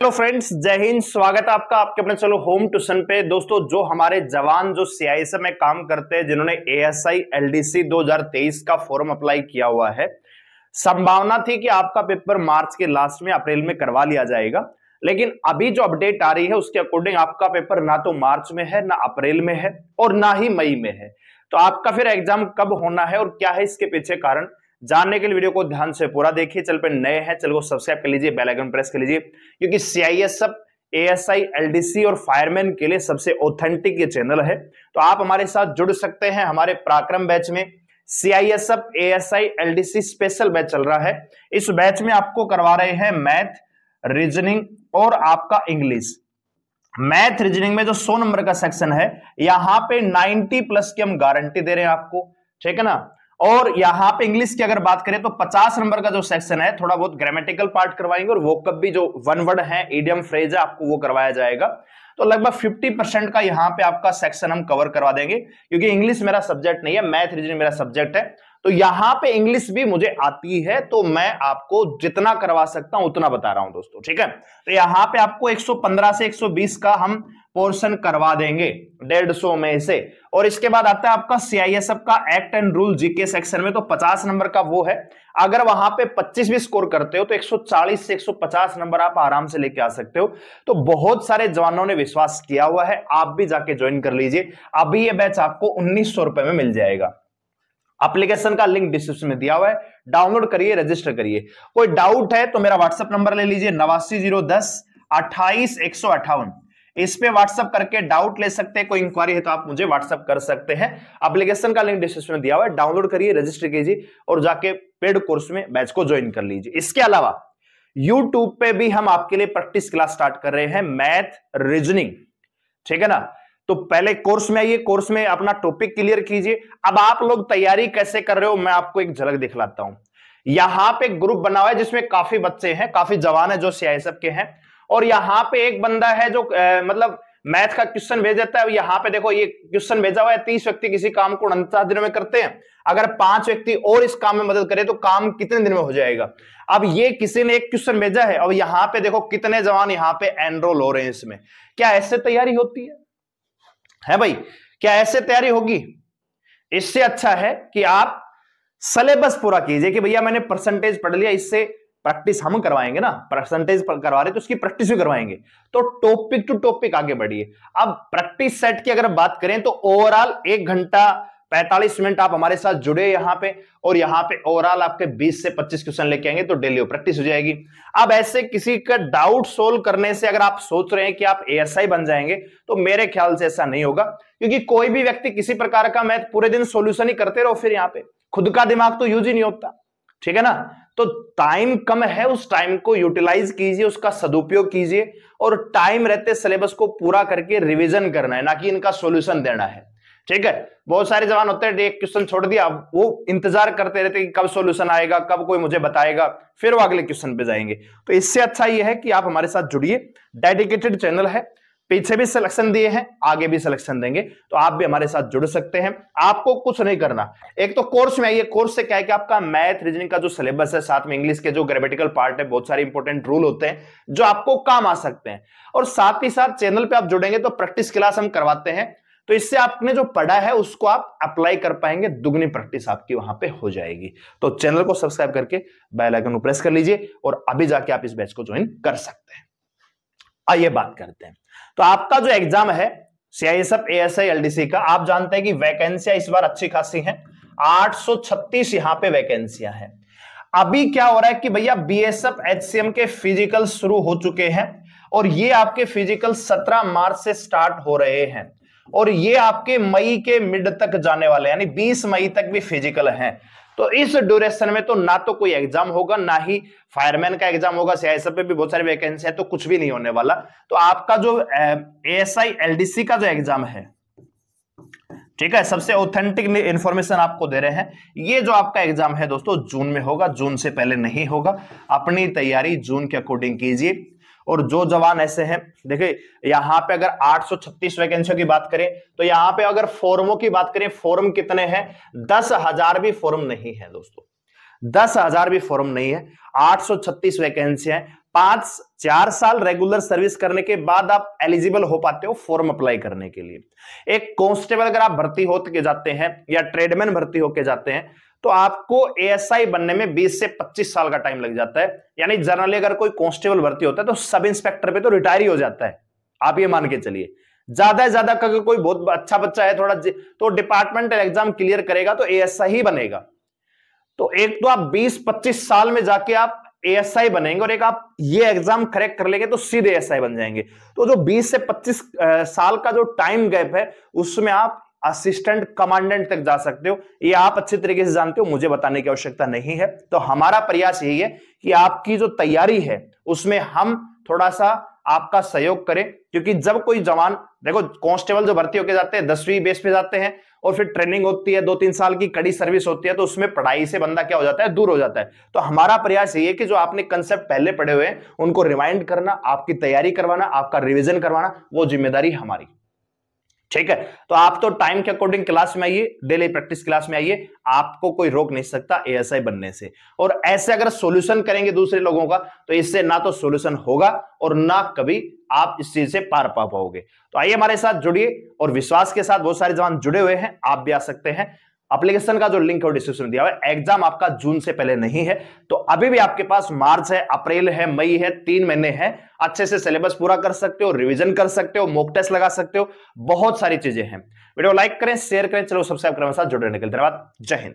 Hello friends, जय हिंद। स्वागत है आपका आपके अपने चलो होम ट्यूशन पे। दोस्तों, जो हमारे जवान जो सीआईएसएफ में काम करते हैं, जिन्होंने एएसआई एलडीसी 2023 का फॉर्म अप्लाई किया हुआ है, संभावना थी कि आपका पेपर मार्च के लास्ट में अप्रैल में करवा लिया जाएगा। लेकिन अभी जो अपडेट आ रही है उसके अकॉर्डिंग आपका पेपर ना तो मार्च में है, ना अप्रैल में है और ना ही मई में है। तो आपका फिर एग्जाम कब होना है और क्या है इसके पीछे कारण, जानने के लिए वीडियो को ध्यान से पूरा देखिए। चल पे नए हैं, चलो सब्सक्राइब कर लीजिए, बेल आइकन प्रेस कर लीजिए, क्योंकि सीआईएसएफ, एएसआई, एलडीसी और फायरमैन के लिए सबसे ऑथेंटिक ये चैनल है। तो आप हमारे साथ जुड़ सकते हैं। हमारे पराक्रम बैच में CISF, ASI, LDC special batch चल रहा है। इस बैच में आपको करवा रहे हैं मैथ, रीजनिंग और आपका इंग्लिश। मैथ रीजनिंग में जो 100 नंबर का सेक्शन है, यहां पे 90 प्लस की हम गारंटी दे रहे हैं आपको, ठीक है ना। और यहां पे इंग्लिश की अगर बात करें तो 50 नंबर का जो सेक्शन है, थोड़ा बहुत ग्रामेटिकल पार्ट करवाएंगे और वोकैब भी, जो वन वर्ड है, इडियम फ्रेज है, आपको वो करवाया जाएगा। तो लगभग 50% का यहां पे आपका सेक्शन हम कवर करवा देंगे, क्योंकि इंग्लिश मेरा सब्जेक्ट नहीं है, मैथ रीजनिंग मेरा सब्जेक्ट है। तो यहां पे इंग्लिश भी मुझे आती है, तो मैं आपको जितना करवा सकता हूं उतना बता रहा हूं दोस्तों, ठीक है। तो यहां पे आपको 115 से 120 का हम पोर्शन करवा देंगे 150 में से। और इसके बाद आता है आपका सीआईएसएफ का act and rule GK section में, तो 50 नंबर का वो है। अगर वहां पे 25 भी स्कोर करते हो तो 140 से 150 नंबर आप आराम से लेके आ सकते हो। तो बहुत सारे जवानों ने विश्वास किया हुआ है, आप भी जाके ज्वाइन कर लीजिए। अभी ये बैच आपको 1900 रुपए में मिल जाएगा। एप्लीकेशन का लिंक डिस्क्रिप्शन में दिया हुआ है, डाउनलोड करिए, रजिस्टर करिए। कोई डाउट है तो मेरा व्हाट्सएप नंबर ले लीजिए, 89010 28158। इस पे व्हाट्सएप करके डाउट ले सकते हैं। कोई इंक्वायरी है तो आप मुझे व्हाट्सएप कर सकते हैं। एप्लीकेशन का लिंक डिस्क्रिप्शन में दिया हुआ है, डाउनलोड करिए, रजिस्टर कीजिए और जाके पेड कोर्स में बैच को ज्वाइन कर लीजिए। इसके अलावा यूट्यूब पे भी हम आपके लिए प्रैक्टिस क्लास स्टार्ट कर रहे हैं, मैथ रीजनिंग, ठीक है ना। तो पहले कोर्स में आइए, कोर्स में अपना टॉपिक क्लियर कीजिए। अब आप लोग तैयारी कैसे कर रहे हो, मैं आपको एक झलक दिखलाता हूं। यहां पे ग्रुप बना हुआ है जिसमें काफी बच्चे हैं, काफी जवान है जो सीआईएसएफ के हैं। और यहां पे एक बंदा है जो मतलब मैथ का क्वेश्चन भेज देता है। यहां पे देखो, ये क्वेश्चन भेजा हुआ है, 30 व्यक्ति किसी काम को 49 दिनों में करते हैं। अगर 5 व्यक्ति और इस काम में मदद करे तो काम कितने दिन में हो जाएगा। अब ये किसी ने एक क्वेश्चन भेजा है और यहां पे देखो कितने जवान यहां पे एनरोल हो रहे हैं इसमें। क्या ऐसे तैयारी होती है भाई? क्या ऐसे तैयारी होगी? इससे अच्छा है कि आप सिलेबस पूरा कीजिए कि भैया मैंने परसेंटेज पढ़ लिया, इससे प्रैक्टिस हम करवाएंगे ना, परसेंटेज करवा रहे तो उसकी प्रैक्टिस भी करवाएंगे। तो टॉपिक टू टॉपिक आगे बढ़िए। अब प्रैक्टिस सेट की अगर बात करें तो ओवरऑल 1 घंटा 45 मिनट आप हमारे साथ जुड़े यहां पे, और यहां पे ओवरऑल आपके 20 से 25 क्वेश्चन लेके आएंगे तो डेली प्रैक्टिस हो जाएगी। अब ऐसे किसी का डाउट सोल्व करने से अगर आप सोच रहे हैं कि आप एएसआई बन जाएंगे, तो मेरे ख्याल से ऐसा नहीं होगा, क्योंकि कोई भी व्यक्ति किसी प्रकार का मैथ पूरे दिन सॉल्यूशन ही करते रहो, फिर यहां पे खुद का दिमाग तो यूज ही नहीं होता, ठीक है ना। तो टाइम कम है, उस टाइम को यूटिलाइज कीजिए, उसका सदुपयोग कीजिए और टाइम रहते सिलेबस को पूरा करके रिवीजन करना है, ना कि इनका सॉल्यूशन देना है, ठीक है। बहुत सारे जवान होते हैं, एक क्वेश्चन छोड़ दिया, वो इंतजार करते रहते कि कब सॉल्यूशन आएगा, कब कोई मुझे बताएगा, फिर वो अगले क्वेश्चन पे जाएंगे। तो इससे अच्छा ये है कि आप हमारे साथ जुड़िए। डेडिकेटेड चैनल है, पीछे भी सिलेक्शन दिए हैं, आगे भी सिलेक्शन देंगे, तो आप भी हमारे साथ जुड़ सकते हैं। आपको कुछ नहीं करना, एक तो कोर्स में आइए। कोर्स से क्या है कि आपका मैथ रीजनिंग का जो सिलेबस है, साथ में इंग्लिश के जो ग्रामेटिकल पार्ट है, बहुत सारे इंपॉर्टेंट रूल होते हैं जो आपको काम आ सकते हैं। और साथ ही साथ चैनल पे आप जुड़ेंगे तो प्रैक्टिस क्लास हम करवाते हैं, तो इससे आपने जो पढ़ा है उसको आप अप्लाई कर पाएंगे, दुगनी प्रैक्टिस आपकी वहां पे हो जाएगी। तो चैनल को सब्सक्राइब करके बेल आइकन को प्रेस कर लीजिए और अभी जाके आप इस बैच को ज्वाइन कर सकते हैं। आइए बात करते हैं। तो आपका जो एग्जाम है सीआईएसएफ, एएसआई, एलडीसी का, आप जानते हैं कि वैकेंसियां इस बार अच्छी खासी हैं, 836 यहां पे वैकेंसियां हैं। अभी क्या हो रहा है कि भैया बीएसएफ, एचसीएम के फिजिकल शुरू हो चुके हैं और ये आपके फिजिकल 17 मार्च से स्टार्ट हो रहे हैं और ये आपके मई के मिड तक जाने वाले, यानी 20 मई तक भी फिजिकल हैं। तो इस ड्यूरेशन में तो ना तो कोई एग्जाम होगा, ना ही फायरमैन का एग्जाम होगा। सीआईएसएफ पे भी बहुत सारी वैकेंसी है, तो कुछ भी नहीं होने वाला। तो आपका जो एएसआई, एलडीसी का जो एग्जाम है, ठीक है, सबसे ऑथेंटिक इंफॉर्मेशन आपको दे रहे हैं। ये जो आपका एग्जाम है दोस्तों, जून में होगा, जून से पहले नहीं होगा। अपनी तैयारी जून के अकॉर्डिंग कीजिए। और जो जवान ऐसे हैं, देखिए यहां पे अगर 836 वैकेंसियों की बात करें तो यहां पे अगर फॉर्मों की बात करें, फॉर्म कितने हैं? 10,000 भी फॉर्म नहीं है दोस्तों, 10,000 भी फॉर्म नहीं है। 836 वैकेंसी है, 4 साल रेगुलर सर्विस करने के बाद आप एलिजिबल हो पाते हो फॉर्म अप्लाई करने के लिए। एक कांस्टेबल अगर आप भर्ती होके जाते हैं या ट्रेडमैन भर्ती होके जाते हैं तो आपको एएसआई बनने में 20 से 25 साल का टाइम लग जाता है। यानी जनरली अगर कोई कांस्टेबल भर्ती होता है तो सब इंस्पेक्टर पे तो रिटायर ही हो जाता है, आप ये मान के चलिए। ज्यादा से ज्यादा अगर कोई बहुत अच्छा बच्चा है थोड़ा तो डिपार्टमेंटल एग्जाम क्लियर करेगा तो एएसआई ही बनेगा। तो एक तो आप 20-25 साल में जाके आप एएसआई बनेंगे और एक आप ये एग्जाम करेक्ट कर लेंगे तो सीधे एएसआई बन जाएंगे। तो जो 20 से 25 साल का जो टाइम गैप है उसमें आप असिस्टेंट कमांडेंट तक जा सकते हो। ये आप अच्छे तरीके से जानते हो, मुझे बताने की आवश्यकता नहीं है। तो हमारा प्रयास यही है कि आपकी जो तैयारी है उसमें हम थोड़ा सा आपका सहयोग करें, क्योंकि जब कोई जवान देखो कांस्टेबल जो भर्ती होके जाते हैं 10वीं बेस पे जाते हैं और फिर ट्रेनिंग होती है 2-3 साल की कड़ी सर्विस होती है तो उसमें पढ़ाई से बंदा क्या हो जाता है, दूर हो जाता है। तो हमारा प्रयास ये है कि जो आपने कंसेप्ट पहले पढ़े हुए हैं उनको रिवाइंड करना, आपकी तैयारी करवाना, आपका रिवीजन करवाना, वो जिम्मेदारी हमारी। ठीक है, तो आप तो टाइम के अकॉर्डिंग क्लास में आइए, डेली प्रैक्टिस क्लास में आइए, आपको कोई रोक नहीं सकता एएसआई बनने से। और ऐसे अगर सॉल्यूशन करेंगे दूसरे लोगों का तो इससे ना तो सॉल्यूशन होगा और ना कभी आप इस चीज से पार पा पाओगे। तो आइए हमारे साथ जुड़िए और विश्वास के साथ बहुत सारे जवान जुड़े हुए हैं, आप भी आ सकते हैं। एप्लीकेशन का जो लिंक है डिस्क्रिप्शन में दिया हुआ है। एग्जाम आपका जून से पहले नहीं है, तो अभी भी आपके पास मार्च है, अप्रैल है, मई है, 3 महीने हैं। अच्छे से सिलेबस पूरा कर सकते हो, रिवीजन कर सकते हो, मॉक टेस्ट लगा सकते हो, बहुत सारी चीजें हैं। वीडियो लाइक करें, शेयर करें, चलो सब्सक्राइब करें, साथ जुड़े रहने के लिए धन्यवाद। जय हिंद।